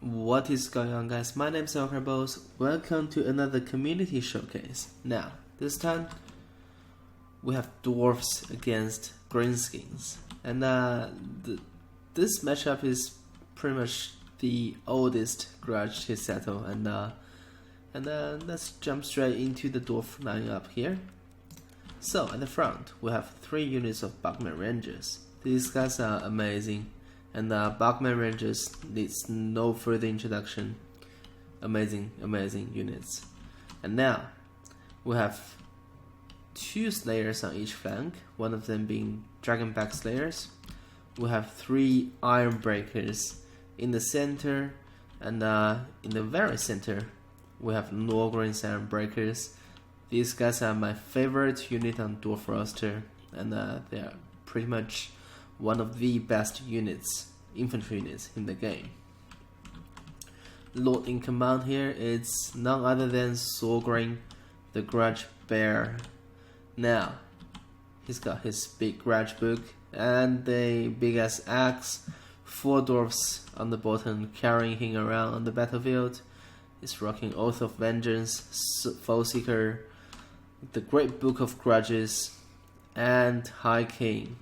What is going on, guys? My name is Warhammer. Welcome to another community showcase. Now, this time we have Dwarfs against Greenskins, and this matchup is pretty much the oldest grudge to settle. And let's jump straight into the Dwarf lineup here. So at the front, we have 3 units of Bugman Rangers. These guys are amazing. And Bugman Rangers needs no further introduction. Amazing units. And now we have 2 Slayers on each flank, one of them being Dragonback Slayers. We have 3 Iron Breakers in the center, and in the very center we have Norgreen's Iron Breakers. These guys are my favorite unit on Dwarf roster, and they are pretty much one of the best infantry units in the game. Lord in command here is none other than Sorgreen, the Grudge Bear. Now, he's got his big Grudge book and the big ass axe, 4 dwarfs on the bottom carrying him around on the battlefield. He's rocking Oath of Vengeance, Foe Seeker, the Great Book of Grudges, and High King.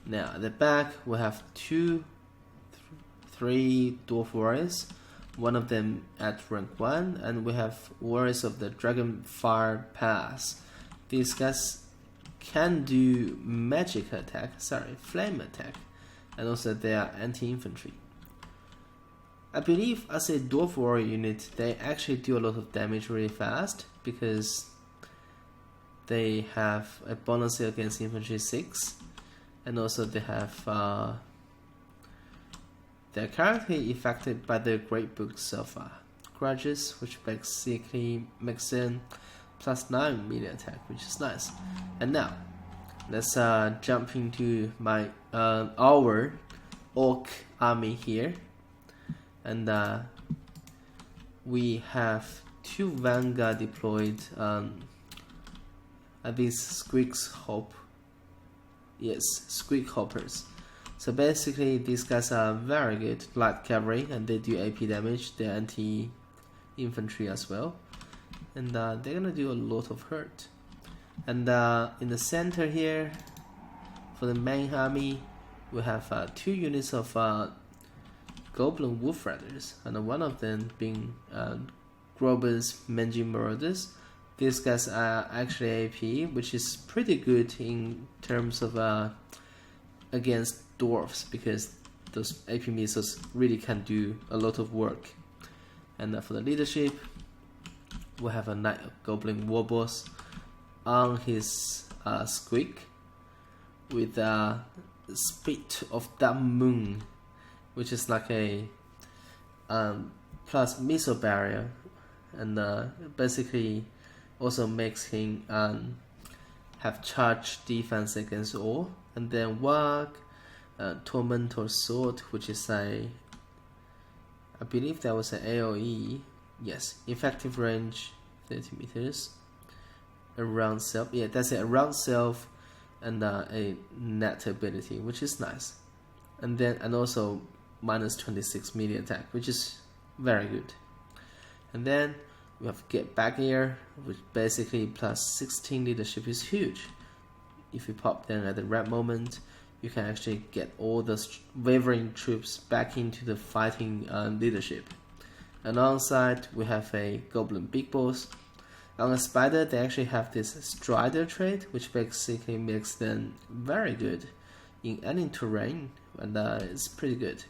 Now at the back we have 3 Dwarf Warriors, one of them at rank 1, and we have Warriors of the Dragonfire Pass. These guys can do flame attack, and also they are anti-infantry. I believe as a Dwarf Warrior unit, they actually do a lot of damage really fast because they have a bonus against infantry 6. And also they have they're currently affected by the Great Books of Grudges, which basically makes them +9 melee attack, which is nice. And now let's jump into my our Orc army here, and we have 2 Vanguard deployed at these Squeak Hoppers. So basically these guys are very good light cavalry, and they do AP damage. They're anti-infantry as well, and they're gonna do a lot of hurt. And in the center here, for the main army, we have 2 units of Goblin Wolf Riders, and one of them being Grober's Menji Marauders. These guys are actually AP, which is pretty good in terms of against dwarfs, because those AP missiles really can do a lot of work. And for the leadership, we have a Knight Goblin Warboss on his Squeak with Spit of the Moon, which is like a plus missile barrier, and basically also makes him have charge defense against all. And then Wag, Tormentor Sword, which is I believe that was an AoE. Yes, effective range 30 meters. Around self, yeah, that's it, around self, and a net ability, which is nice. And also -26 melee attack, which is very good. And then we have Get Back Here, which basically +16 leadership is huge. If you pop them at the right moment, you can actually get all the wavering troops back into the fighting leadership. And alongside we have a Goblin Big Boss. On a Spider, they actually have this Strider trait, which basically makes them very good in any terrain, and it's pretty good.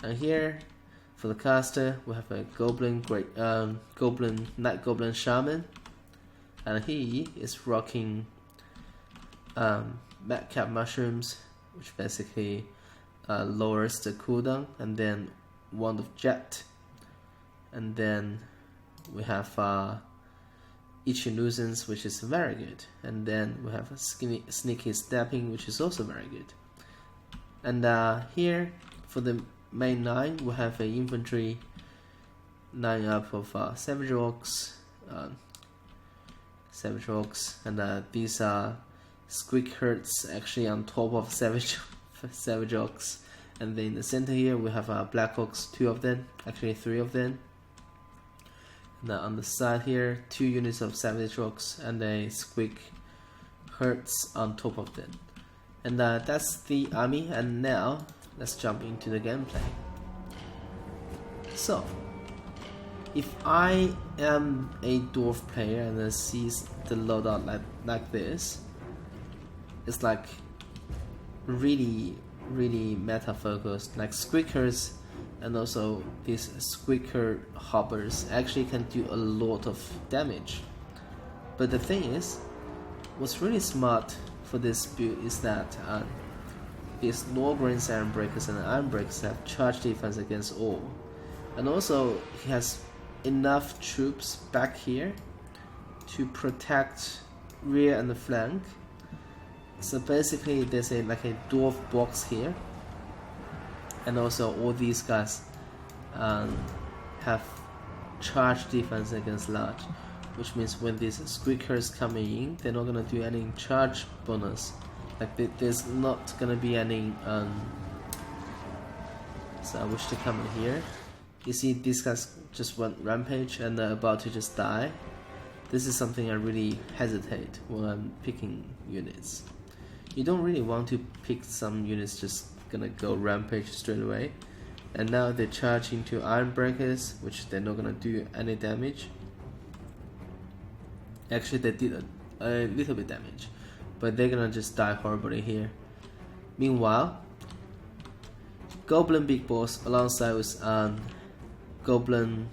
And here, for the caster, we have a Night Goblin Shaman, and he is rocking Madcap Mushrooms, which basically lowers the cooldown, and then Wand of Jet, and then we have Itchy Nuisance, which is very good, and then we have Sneaky Stepping, which is also very good. And here for the main 9, we have an infantry line up of Savage Orcs, and these are Squeak Herds actually on top of Savage Orcs, And then in the center here we have Black Hawks, 2 of them, actually 3 of them. And on the side here, 2 units of Savage Rocks and a Squeak Hertz on top of them. And that's the army, and now let's jump into the gameplay. So, if I am a Dwarf player and I see the loadout like this, it's like really meta focused, like Squeakers and also these Squeaker hoppers actually can do a lot of damage. But the thing is, what's really smart for this build is that these Norgren's Iron Breakers and Iron Breakers have charge defense against all, and also he has enough troops back here to protect rear and the flank. So basically there's like a dwarf box here, and also all these guys have charge defense against large, which means when these Squeakers coming in, they're not gonna do any charge bonus. Like there's not gonna be any so I wish to come in here. You see these guys just went rampage and they're about to just die. This is something I really hesitate when I'm picking units. You don't really want to pick some units just gonna go rampage straight away. And now they charge into Iron Breakers, which they're not gonna do any damage. Actually they did a little bit damage, but they're gonna just die horribly here. Meanwhile, Goblin Big Boss alongside with Goblin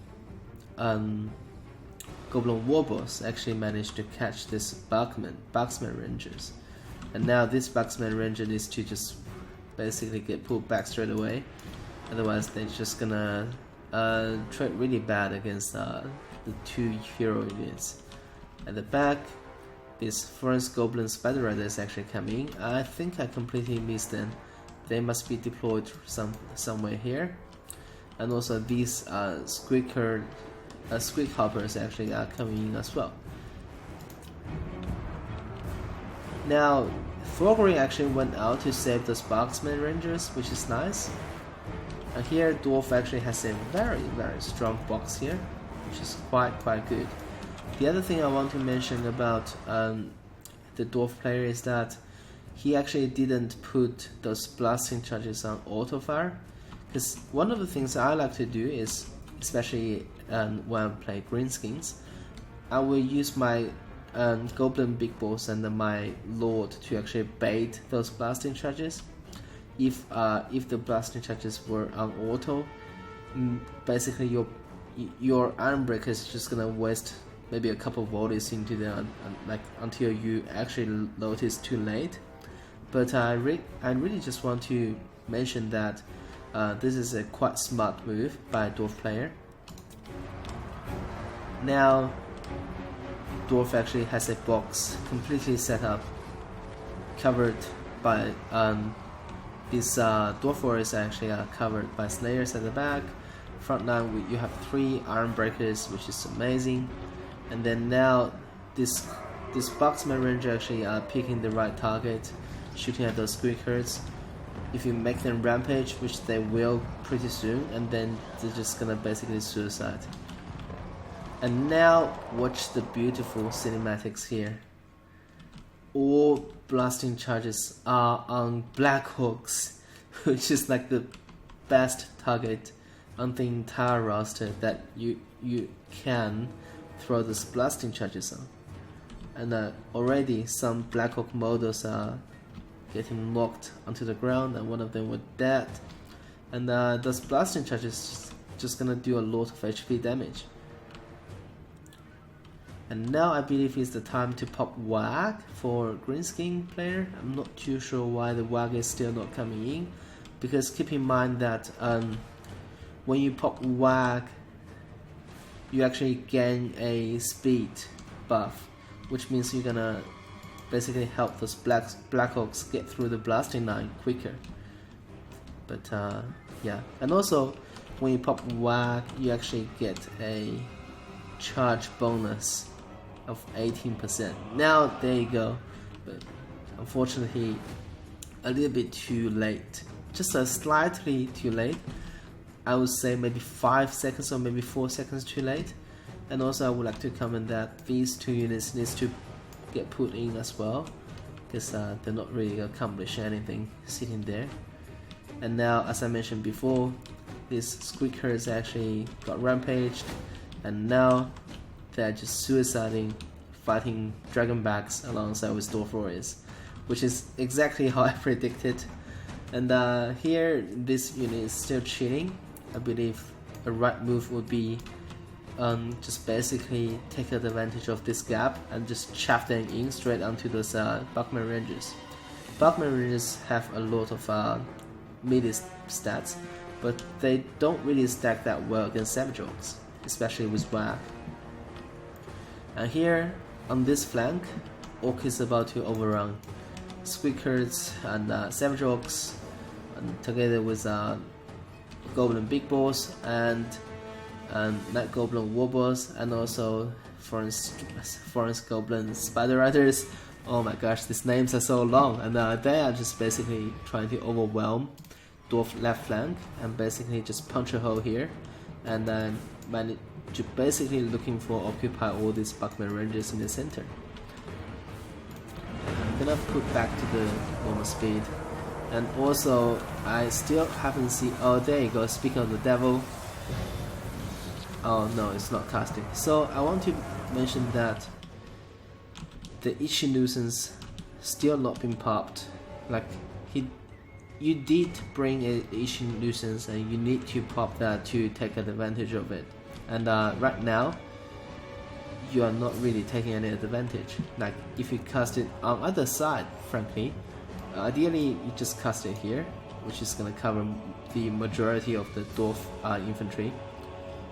War Boss actually managed to catch this Bugsman Rangers. And now this Bugsman Ranger needs to just basically get pulled back straight away. Otherwise they're just gonna trade really bad against the 2 hero units. At the back, this first Goblin Spider Rider is actually coming. I think I completely missed them. They must be deployed somewhere here. And also these Squeak Hoppers actually are coming in as well. Now, Thorgrim actually went out to save the Sparksman Rangers, which is nice. And here Dwarf actually has a very strong box here, which is quite good. The other thing I want to mention about the Dwarf player is that he actually didn't put those blasting charges on auto fire, because one of the things I like to do is, especially when I play Greenskins, I will use my Goblin Big Boss and my Lord to actually bait those blasting charges. If the blasting charges were on auto, basically your Iron Breaker is just gonna waste maybe a couple volleys into them, like until you actually notice too late. But I really just want to mention that this is a quite smart move by a Dwarf player. Now Dwarf actually has a box completely set up, covered by these Dwarf Warriors actually are covered by Slayers at the back. Front line you have 3 Iron Breakers, which is amazing. And then now this Bugsman Ranger actually are picking the right target, shooting at those Squeakers. If you make them rampage, which they will pretty soon, and then they're just gonna basically suicide. And now watch the beautiful cinematics here. All blasting charges are on Black Hawks, which is like the best target on the entire roster that you can throw these blasting charges on. And already some Black Hawk models are getting knocked onto the ground, and one of them was dead. And those blasting charges just gonna do a lot of HP damage. And now I believe it's the time to pop Wag for Greenskin player. I'm not too sure why the Wag is still not coming in, because keep in mind that when you pop Wag, you actually gain a speed buff, which means you're gonna basically help those Black Hawks get through the blasting line quicker. But yeah, and also when you pop Wag, you actually get a charge bonus of 18%. Now there you go, but unfortunately a little bit too late just slightly too late. I would say maybe 5 seconds or maybe 4 seconds too late. And also I would like to comment that these 2 units needs to get put in as well, because they're not really accomplishing anything sitting there. And now, as I mentioned before, these squeakers actually got rampaged, and now they're just suiciding, fighting dragonbacks alongside with Dwarf warriors, which is exactly how I predicted. And here this unit is still cheating. I believe a right move would be just basically take advantage of this gap and just chop them in straight onto those Buckman Rangers. Buckman Rangers have a lot of melee stats, but they don't really stack that well against Savage Orcs, especially with WAC. And here on this flank, Orc is about to overrun Squeakers and Savage Orcs, and together with Goblin Big Boss and Night Goblin Warboss, and also Forest Goblin Spider Riders. Oh my gosh, these names are so long, and they are just basically trying to overwhelm Dwarf left flank and basically just punch a hole here, and then basically looking for occupy all these Buckman Rangers in the center. I'm gonna put back to the normal speed, and also I still haven't seen. Oh, there you go. Speaking of the devil. Oh no, it's not casting. So I want to mention that the Ichi nuisance still not been popped. Like you did bring a Ichi nuisance, and you need to pop that to take advantage of it. And right now, you are not really taking any advantage. Like if you cast it on other side, frankly, ideally you just cast it here, which is gonna cover the majority of the Dwarf infantry.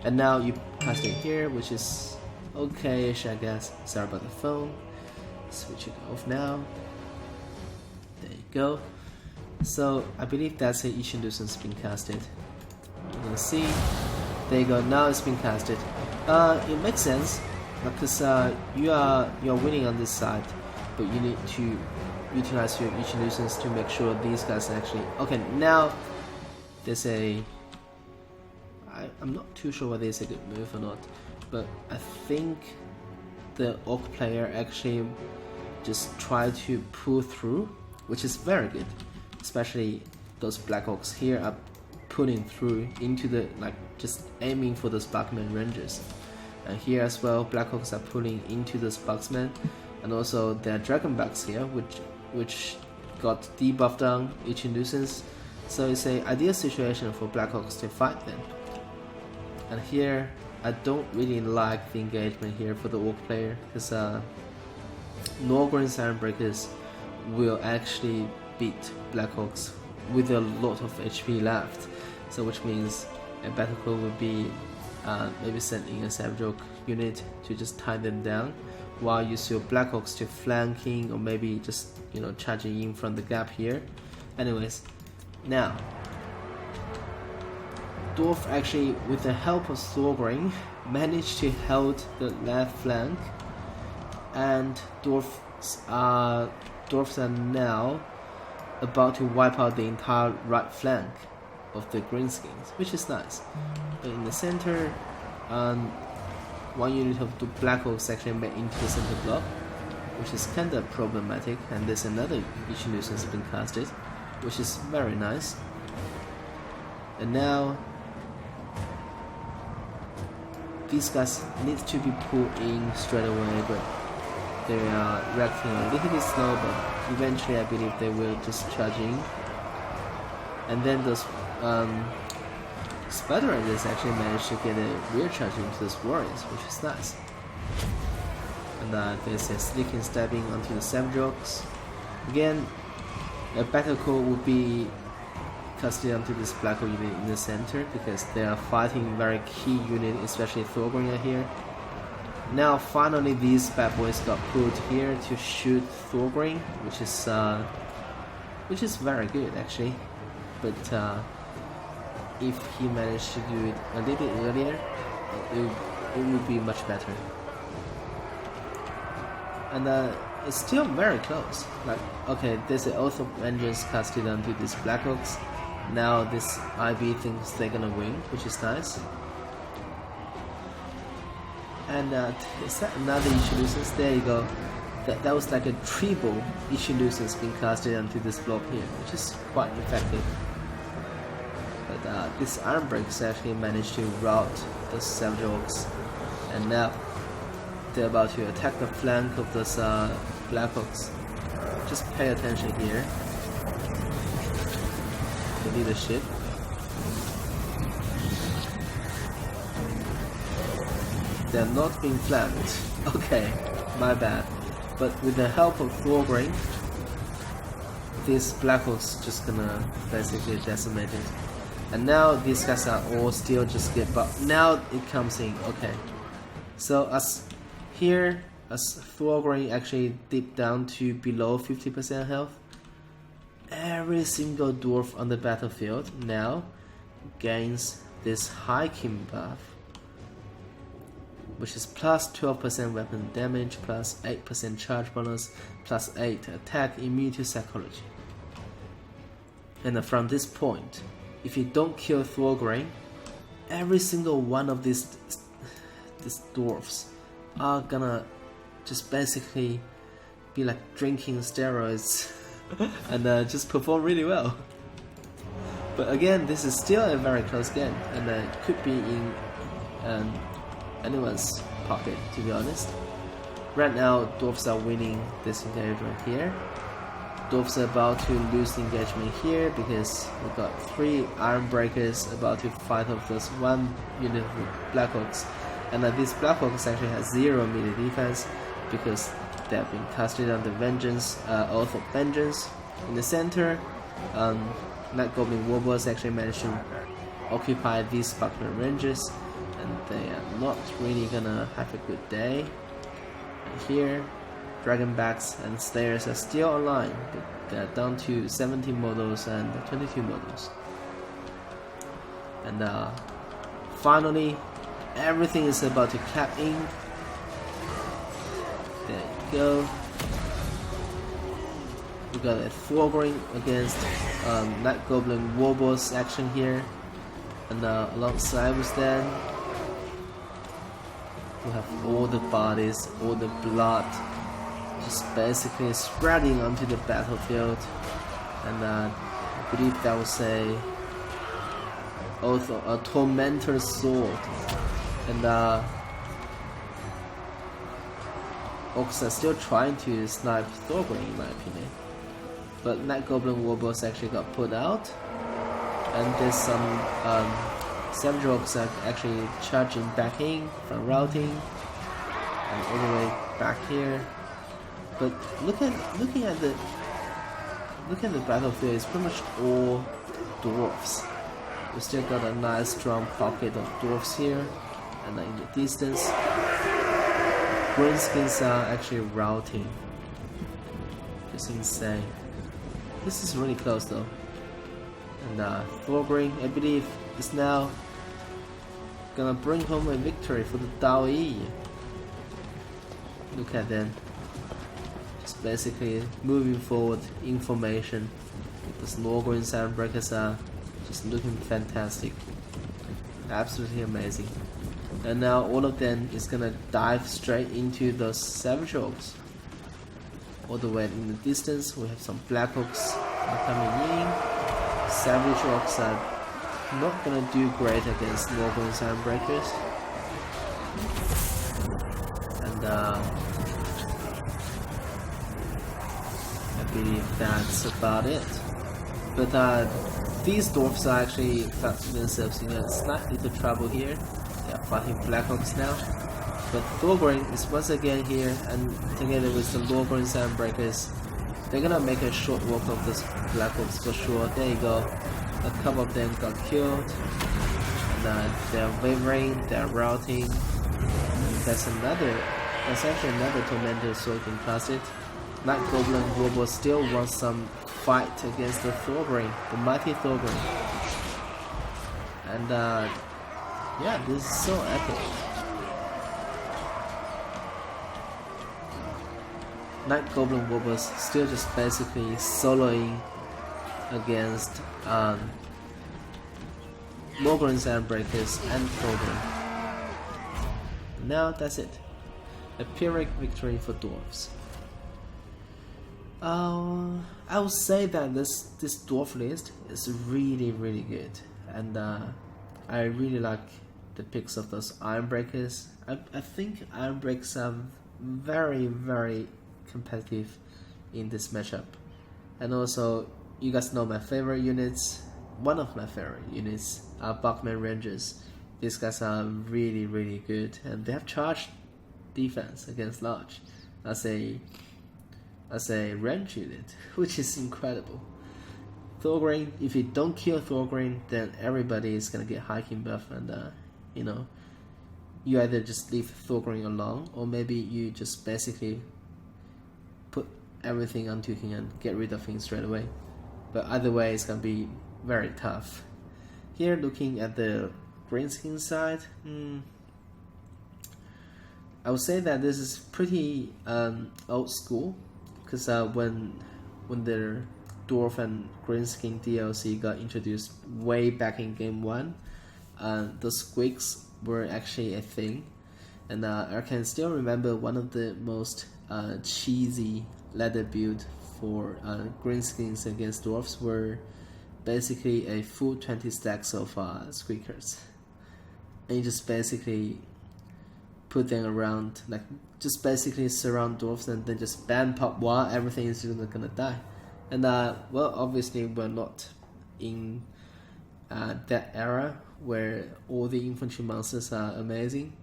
And now you cast it here, which is okay-ish, I guess. Sorry about the phone. Switch it off now. There you go. So I believe that's a Ichi nuisance being casted. You're gonna see. There you go. Now it's been casted. It makes sense because you're winning on this side, but you need to utilize your Ichi nuisance to make sure these guys actually. Okay, now there's a. I'm not too sure whether it's a good move or not, but I think the Orc player actually just tried to pull through, which is very good. Especially those Black Orcs here are pulling through into the, like, just aiming for those Buckman Rangers. And here as well, Black Orcs are pulling into those Bucksmen, and also there are Dragonbacks here, which got debuffed on Ichi nuisance. So it's an ideal situation for Black Orcs to fight them. And here, I don't really like the engagement here for the Orc player, because Norgren Sirenbreakers will actually beat Black Orcs with a lot of HP left. So which means a battlecry would be maybe sending a Savage Orc unit to just tie them down, while you see your Black Orcs to flanking, or maybe just, you know, charging in from the gap here. Anyways, now Dwarf actually, with the help of Thorgrim, managed to hold the left flank, and Dwarfs are now about to wipe out the entire right flank of the Greenskins, which is nice. But in the center, one unit of the Black Orcs actually made into the center block, which is kinda problematic, and there's another Ichi nuisance being casted, which is very nice. And now these guys need to be pulled in straight away, but they are reacting a little bit slow, but eventually I believe they will just charge in. And then those Spider Riders actually managed to get a rear charge into those warriors, which is nice. And there's a sneaking stabbing onto the Savage Orcs. Again, a battle call would be casted onto this Black Orc unit in the center, because they are fighting very key unit, especially Thorgrim here. Now finally these bad boys got pulled here to shoot Thorgrim, which is very good actually. But if he managed to do it a little bit earlier, it would be much better. And it's still very close. Like, okay, there's an Oath of Vengeance casted onto these Black Orcs, Now this IB thinks they're gonna win, which is nice. And is that another Ichileucens? There you go. That was like a triple Ichileucens being casted onto this blob here, which is quite effective. But this Iron Breakers actually managed to rout the Savage Orcs, and now they're about to attack the flank of those Black Orcs. Just pay attention here. The leadership. They're not being flanked. Okay, my bad. But with the help of Thorgrain, these Black Orcs just gonna basically decimate it. And now these guys are all still just get, but now it comes in. Okay, so as Thorgrain actually dipped down to below 50% health, every single dwarf on the battlefield now gains this hiking buff, which is plus 12% weapon damage, plus 8% charge bonus, plus 8 attack immune to psychology. And from this point, if you don't kill Thorgrain, every single one of these dwarfs are gonna just basically be like drinking steroids and just perform really well. But again, this is still a very close game, and it could be in anyone's pocket, to be honest. Right now, dwarfs are winning this engagement here. Dwarfs are about to lose the engagement here because we've got 3 Iron Breakers about to fight off this 1 unit of Black Orcs. And these Black Orcs actually have 0 melee defense because they have been casted on the Vengeance, Oath of Vengeance. In the center, Night Goblin Warboss actually managed to occupy these Sparkler Ranges, and they are not really gonna have a good day. And here, Dragonbacks and Slayers are still online, but they're down to 70 models and 22 models. And finally, everything is about to clap in. There you go. We got a Thorgrain against Night Goblin Warboss action here, and alongside with that, we have all the bodies, all the blood, just basically spreading onto the battlefield. And I believe that was a Tormentor Sword. And Orcs are still trying to snipe Thorgrain, in my opinion. But Night Goblin Warboss actually got put out, and there's some Savage Orcs are actually charging back in from routing and all the way back here. But looking at the battlefield, it's pretty much all dwarfs. We still got a nice strong pocket of dwarfs here, and in the distance, Greenskins are actually routing. It's insane. This is really close though. And Thorgrain, I believe, is now gonna bring home a victory for the Daoi. Look at them. Just basically moving forward in formation. The Thorgrain Soundbreakers are just looking fantastic. Absolutely amazing. And now all of them is gonna dive straight into those Savage Orcs. All the way in the distance, we have some Black Orcs coming in. Savage Orcs are not gonna do great against Thorgrain Soundbreakers. And I believe that's about it. But these dwarfs are actually found themselves in a slight little trouble here. They are fighting Black Orcs now. But Thorgrain is once again here, and together with the Thorgrain Soundbreakers, they're gonna make a short work of this Black Orcs for sure. There you go. A couple of them got killed. And they're wavering, they're routing. And that's actually another Tormentor Sword in closet. Night Goblin Warboss still wants some fight against the Thorgrain, the mighty Thorgrain. And yeah, this is so epic. Night Goblin Warboss still just basically soloing against Mogren's Ironbreakers, and Thorgrim. Now that's it. A Pyrrhic victory for Dwarfs. I would say that this Dwarf list is really good, and I really like the picks of those Ironbreakers. I think Ironbreakers are very competitive in this matchup. And also, you guys know my favorite units. One of my favorite units are Bachman Rangers. These guys are really good, and they have charged defense against large as a range unit, which is incredible. Thorgrim, if you don't kill Thorgrim, then everybody is gonna get hiking buff, and you know, you either just leave Thorgrim alone, or maybe you just basically put everything onto him and get rid of him straight away. But either way, it's gonna be very tough. Here, looking at the Greenskins side, I would say that this is pretty old school, because when the Dwarf and Greenskin DLC got introduced way back in Game 1, the squeaks were actually a thing, and I can still remember one of the most cheesy ladder build for Greenskins against Dwarfs were basically a full 20 stacks of squeakers, and you just basically put them around, like just basically surround Dwarfs and then just bam pop while everything is just gonna die. And well, obviously we're not in that era where all the infantry monsters are amazing,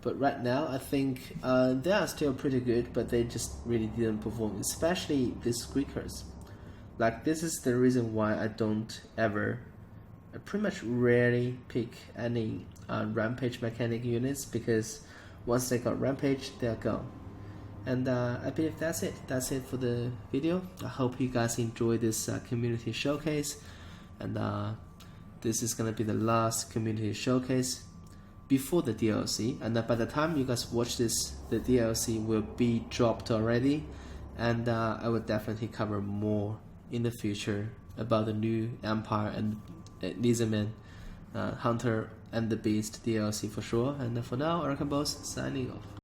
but right now I think they are still pretty good, but they just really didn't perform, especially the squeakers. Like, this is the reason why I pretty much rarely pick any rampage mechanic units, because once they got rampage, they're gone. And I believe that's it. That's it for the video. I hope you guys enjoy this community showcase, and this is gonna be the last community showcase before the DLC. And by the time you guys watch this, the DLC will be dropped already, and I will definitely cover more in the future about the new Empire and Lizardman, Hunter and the Beast DLC for sure. And for now, Arkham Boss signing off.